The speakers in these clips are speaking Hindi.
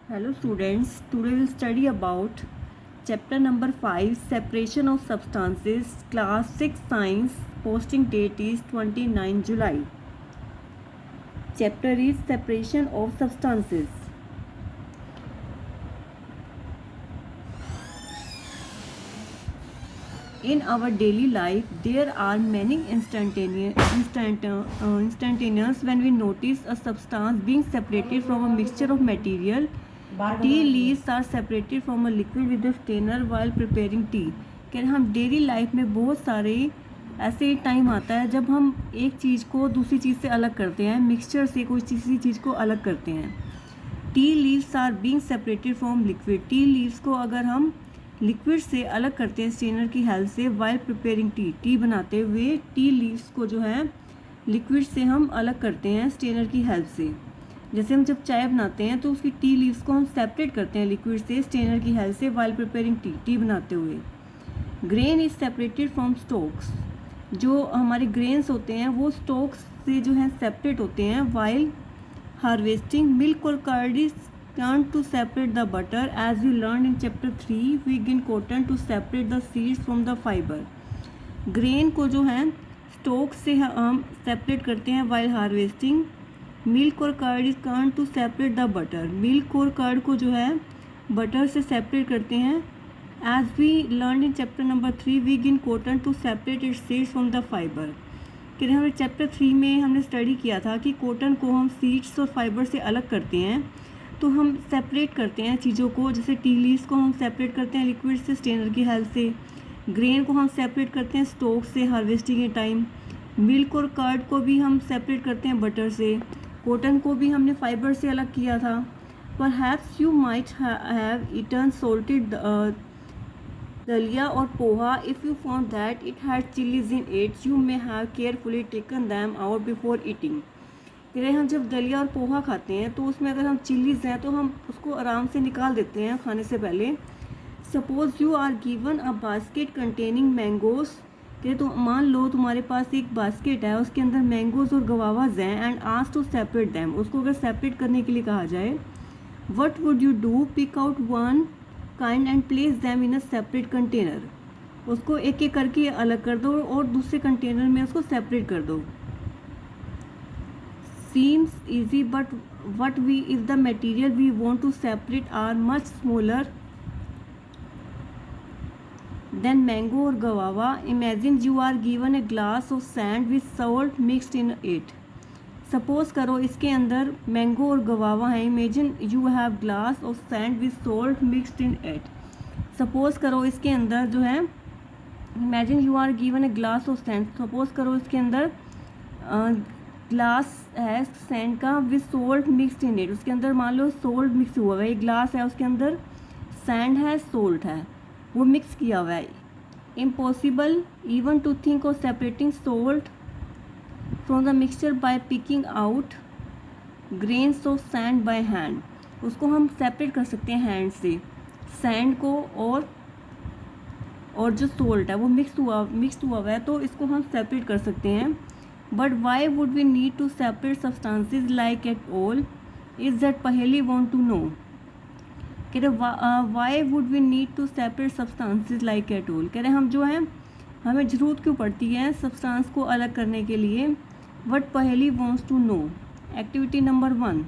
Hello students, today we'll study about chapter number 5, separation of substances, class 6 science. Posting date is 29 July. Chapter is separation of substances. In our daily life, there are many instantaneous when we notice a substance being separated from a mixture of material. Tea leaves are separated from a liquid with a strainer while preparing tea. कि हम डेली लाइफ में बहुत सारे ऐसे टाइम आता है जब हम एक चीज़ को दूसरी चीज़ से अलग करते हैं, मिक्सचर से कोई किसी चीज़ को अलग करते हैं. Tea leaves are being separated from liquid. Tea leaves को अगर हम लिक्विड से अलग करते हैं स्ट्रेनर की हेल्प से वाइल प्रिपेयरिंग टी. टी बनाते हुए टी लीव्स को जो है लिक्विड से हम अलग करते हैं स्ट्रेनर की हेल्प से. जैसे हम जब चाय बनाते हैं तो उसकी टी लीव्स को हम सेपरेट करते हैं लिक्विड से स्ट्रेनर की हेल्प से वाइल प्रिपेयरिंग टी. टी बनाते हुए grain is separated from Stokes. जो हमारे ग्रेन्स होते हैं वो स्टोक्स से जो है सेपरेट होते हैं वाइल हार्वेस्टिंग. मिल्क और curd is turned to separate the butter. As we learned in chapter 3, we gain cotton to separate the seeds from the fiber. Grain को जो है स्टोक से हम सेपरेट करते हैं वाइल हार्वेस्टिंग. मिल्क और curd is turn to separate the butter. Milk और कर्ड को जो है बटर से सेपरेट करते हैं. As we learn in chapter number 3, we gin cotton to separate its seeds from the fiber. कि हमने चैप्टर 3 में हमने स्टडी किया था कि कॉटन को हम सीड्स और फाइबर से अलग करते हैं. तो हम सेपरेट करते हैं चीज़ों को. जैसे टी लीव्स को हम सेपरेट करते हैं लिक्विड से स्ट्रेनर की हेल्प से. ग्रेन को हम सेपरेट करते हैं स्टोक से हार्वेस्टिंग के टाइम. मिल्क और कर्ड को भी हम सेपरेट करते हैं बटर से. कॉटन को भी हमने फाइबर से अलग किया था. Perhaps you might have eaten salted daliya और poha. If you found that it had chillies in it, you may have carefully taken them out before eating. हम जब दलिया और पोहा खाते हैं तो उसमें अगर हम चिलीज़ हैं तो हम उसको आराम से निकाल देते हैं खाने से पहले. Suppose you are given a basket containing mangoes. तो मान लो तुम्हारे पास एक बास्केट है, उसके अंदर मैंगोज और गवावाज हैं. And ask to separate them. उसको अगर सेपरेट करने के लिए कहा जाए, what would you do? Pick out one kind and place them in a separate container. उसको एक एक करके अलग कर दो और दूसरे कंटेनर में उसको सेपरेट कर दो. Seems easy, but what we if the material we want to separate are much smaller than mango or guava. Imagine you are given a glass of sand with salt mixed in it. Suppose करो इसके अंदर मैंगो और गवावा है. Imagine you have glass of sand with salt mixed in it. Suppose करो इसके अंदर जो है imagine you are given a glass of sand. Suppose करो इसके अंदर ग्लास है सैंड का with salt mixed in it. उसके अंदर मान लो सोल्ट मिक्स हुआ है. एक ग्लास है उसके अंदर सैंड है सोल्ट है वो मिक्स किया हुआ है. Impossible even to think of separating salt from the mixture by picking out grains of sand by hand. उसको हम सेपरेट कर सकते हैं हैंड से सैंड को और जो सोल्ट है वो मिक्स हुआ है तो इसको हम सेपरेट कर सकते हैं. But why would we need to separate substances like at all? Is that Paheli want to know? कह रहे why would we need to separate substances like at all? कह रहे हम जो है हमें ज़रूरत क्यों पड़ती है सब्सटेंस को अलग करने के लिए. What Paheli wants to know? Activity number 1.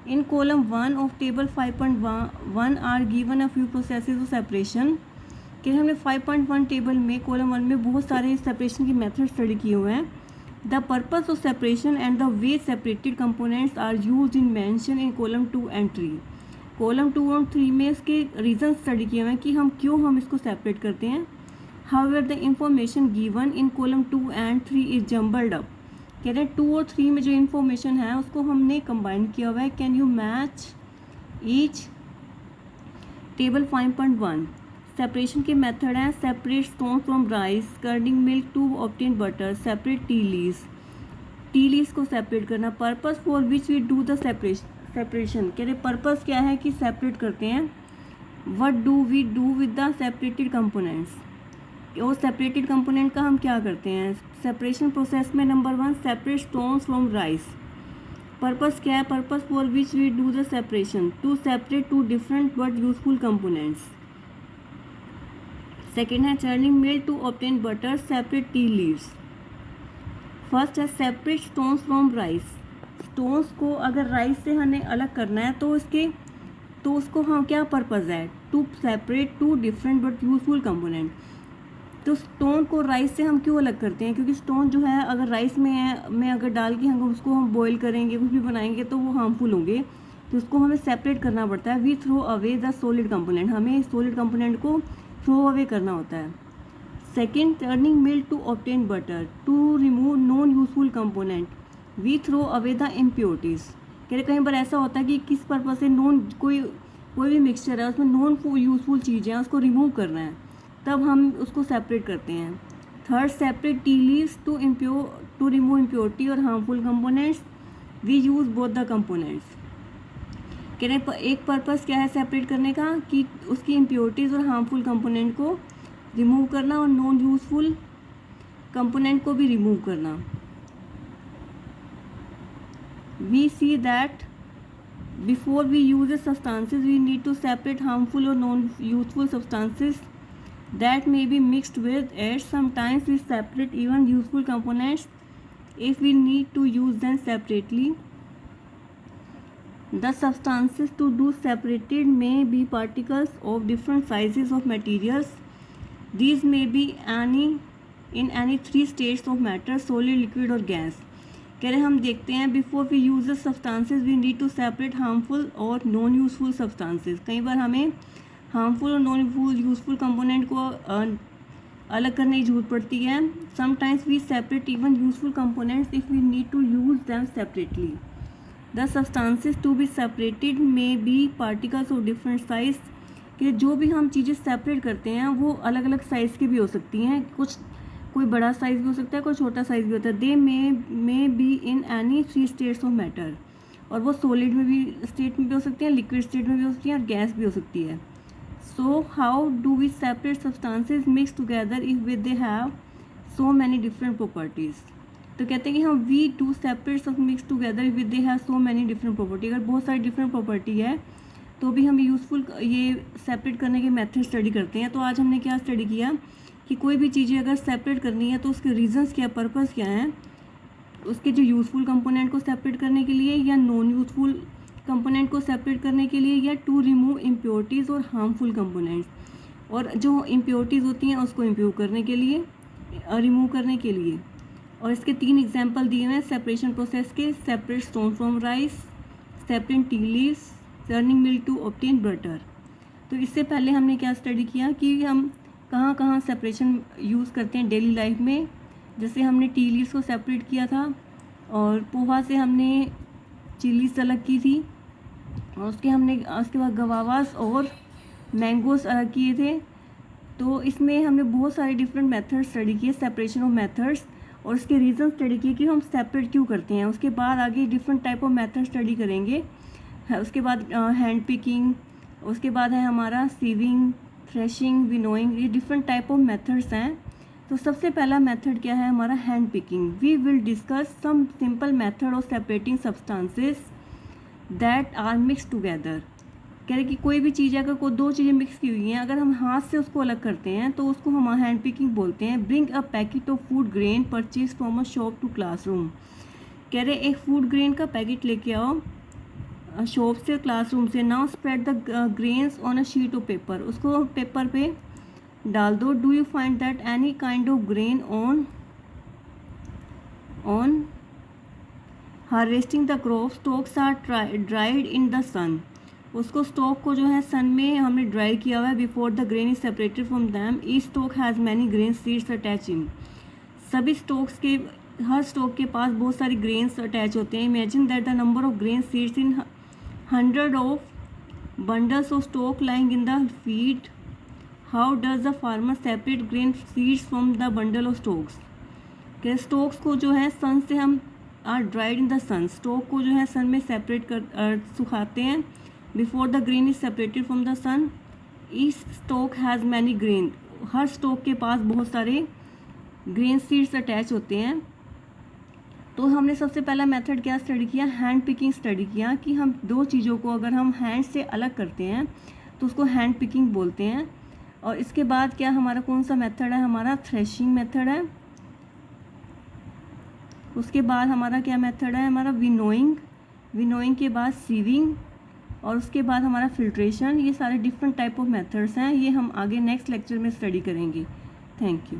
In column 1 of table 5.1 are given a few processes of separation. कह रहे हमने 5.1 टेबल में कॉलम 1 में बहुत सारे सेपरेशन के मेथड स्टडी किए हुए हैं. The purpose of separation and the way separated components are used in mention in column 2 and 3. column 2 और 3 में इसके रीज़न स्टडी किए हुए हैं कि हम इसको सेपरेट करते हैं. However, the information given in column 2 and 3 is jumbled up. कह रहे हैं 2 और 3 में जो इन्फॉर्मेशन है उसको हमने कंबाइन किया हुआ है. Can you match each? Table 5.1 separation के मेथड हैं. Separate stone from rice, curding milk to obtain butter, separate tea leaves. Tea leaves को सेपरेट करना. Purpose for which we do the separation. कह रहे पर्पस क्या है कि सेपरेट करते हैं. What do we do with the separated components. और सेपरेटेड कंपोनेंट का हम क्या करते हैं सेपरेशन प्रोसेस में. Number 1 separate stones from rice. Purpose क्या है? Purpose for which we do the separation, to separate two different but useful components. Second है churning milk to obtain butter, separate tea leaves. First है separate stones from rice. Stones को अगर राइस से हमें अलग करना है तो उसको हम क्या पर्पज़ है? To separate two different but useful component. तो स्टोन को राइस से हम क्यों अलग करते हैं? क्योंकि स्टोन जो है अगर राइस में अगर डाल के हम उसको बॉईल करेंगे, कुछ भी बनाएंगे तो वो हार्मफुल होंगे, तो उसको हमें सेपरेट करना पड़ता है। We throw away the solid component, हमें सॉलिड कंपोनेंट को थ्रो अवे करना होता है। Second turning milk to obtain butter, to remove non useful component, we throw away the impurities. कह रहे कहीं पर ऐसा होता है कि किस पर्पज से कोई भी मिक्सचर है उसमें नॉन यूजफुल चीज़ें हैं, उसको रिमूव करना है, तब हम उसको सेपरेट करते हैं। Third separate tea leaves to remove impurity और harmful components, we use both the components. कह रहे एक पर्पस क्या है सेपरेट करने का कि उसकी इम्प्योरिटीज़ और हार्मफुल कंपोनेंट को रिमूव करना और नॉन यूजफुल कंपोनेंट को भी रिमूव करना। We see that before we use substances we need to separate harmful or non-useful substances that may be mixed with it. Sometimes we separate even useful components if we need to use them separately. The substances to do separated may be particles of different sizes of materials. These may be in any three states of matter: solid, liquid और gas. कह रहे हम देखते हैं before we use the substances we need to separate harmful और नॉन यूजफुल सब्सटेंसेज। कई बार हमें हार्मफुल और नॉन यूजफुल कंपोनेंट को अलग करने की जरूरत पड़ती है। Sometimes we separate even useful components if we need to use them separately. The substances to be separated may be particles of different size, कि जो भी हम चीज़ें सेपरेट करते हैं वो अलग अलग साइज़ की भी हो सकती हैं। कोई बड़ा साइज़ भी हो सकता है, कोई छोटा साइज़ भी होता है। They may be in any three states of matter, और वो सॉलिड में भी स्टेट में भी हो सकती हैं, लिक्विड स्टेट में भी हो सकती हैं और गैस भी हो सकती है। So how do we separate substances mix together if with they have so many different properties. तो कहते हैं कि हम वी डू सेपरेट सब mix together if with they have so many different property. अगर बहुत सारी डिफरेंट प्रॉपर्टी है तो भी हम यूज़फुल ये सेपरेट करने के मेथड स्टडी करते हैं। तो आज हमने क्या स्टडी किया कि कोई भी चीज़ें अगर सेपरेट करनी है तो उसके रीजंस क्या, पर्पस क्या हैं, उसके जो यूज़फुल कंपोनेंट को सेपरेट करने के लिए या नॉन यूज़फुल कंपोनेंट को सेपरेट करने के लिए, या टू रिमूव इम्प्योरिटीज़ और हार्मफुल कंपोनेंट्स, और जो इम्प्योरिटीज़ होती हैं उसको इम्प्रूव करने के लिए, रिमूव करने के लिए। और इसके 3 एग्जाम्पल दिए हुए हैं सेपरेशन प्रोसेस के: separate stone from rice, separate tea leaves, turning milk to obtain butter. तो इससे पहले हमने क्या स्टडी किया कि हम कहाँ कहाँ सेपरेशन यूज़ करते हैं डेली लाइफ में। जैसे हमने टी लीव्स को सेपरेट किया था, और पोहा से हमने चिलीज अलग की थी, और उसके बाद गवावास और मैंगोस अलग किए थे। तो इसमें हमने बहुत सारे डिफरेंट मेथड्स स्टडी किए, सेपरेशन ऑफ मेथड्स, और उसके रीज़न स्टडी किए कि हम सेपरेट क्यों करते हैं। उसके बाद आगे different type of method study करेंगे। उसके बाद हैंड पिकिंग, उसके बाद है हमारा सीविंग, थ्रेशिंग, विनोइंग, ये डिफरेंट टाइप ऑफ मेथड्स हैं। तो सबसे पहला मेथड क्या है हमारा? Hand picking. We will discuss some simple method of separating substances that are mix together. कह रहे कि कोई भी चीज़ अगर कोई 2 चीज़ें मिक्स की हुई हैं, अगर हम हाथ से उसको अलग करते हैं तो उसको हम हैंड पिकिंग बोलते हैं। Bring a packet of food grain purchase from a shop to classroom. कह रहे एक फूड ग्रेन का पैकेट लेके आओ शॉप से, क्लासरूम से। Now spread the grains on a sheet of paper, उसको पेपर पे डाल दो। Do you find that any kind of grain on harvesting the crop stalks are dried in the sun. उसको स्टॉक को जो है सन में हमने ड्राई किया हुआ है। Before the grain is separated from them each stalk has many grain seeds attach इन। सभी स्टॉक्स के, हर स्टॉक के पास बहुत सारी ग्रेन्स अटैच होते हैं। Imagine that the number of grain seeds in 100 of bundles of stock lying in the field. How does the farmer separate grain seeds from the bundle of stalks? के स्टॉक्स को जो है सन से हम dried in the sun, stalk को जो है सन में सेपरेट कर सुखाते हैं। Before the grain is separated from the sun each stalk has many grain. हर स्टॉक के पास बहुत सारे ग्रेन सीड्स अटैच होते हैं। तो हमने सबसे पहला मेथड क्या स्टडी किया, हैंड पिकिंग स्टडी किया कि हम दो चीज़ों को अगर हम हैंड से अलग करते हैं तो उसको हैंड पिकिंग बोलते हैं। और इसके बाद क्या हमारा कौन सा मेथड है, हमारा थ्रेशिंग मेथड है। उसके बाद हमारा क्या मेथड है, हमारा विनोइंग, विनोइंग के बाद सीविंग, और उसके बाद हमारा फिल्ट्रेशन। ये सारे डिफरेंट टाइप ऑफ मेथड्स हैं, ये हम आगे नेक्स्ट लेक्चर में स्टडी करेंगे। Thank you.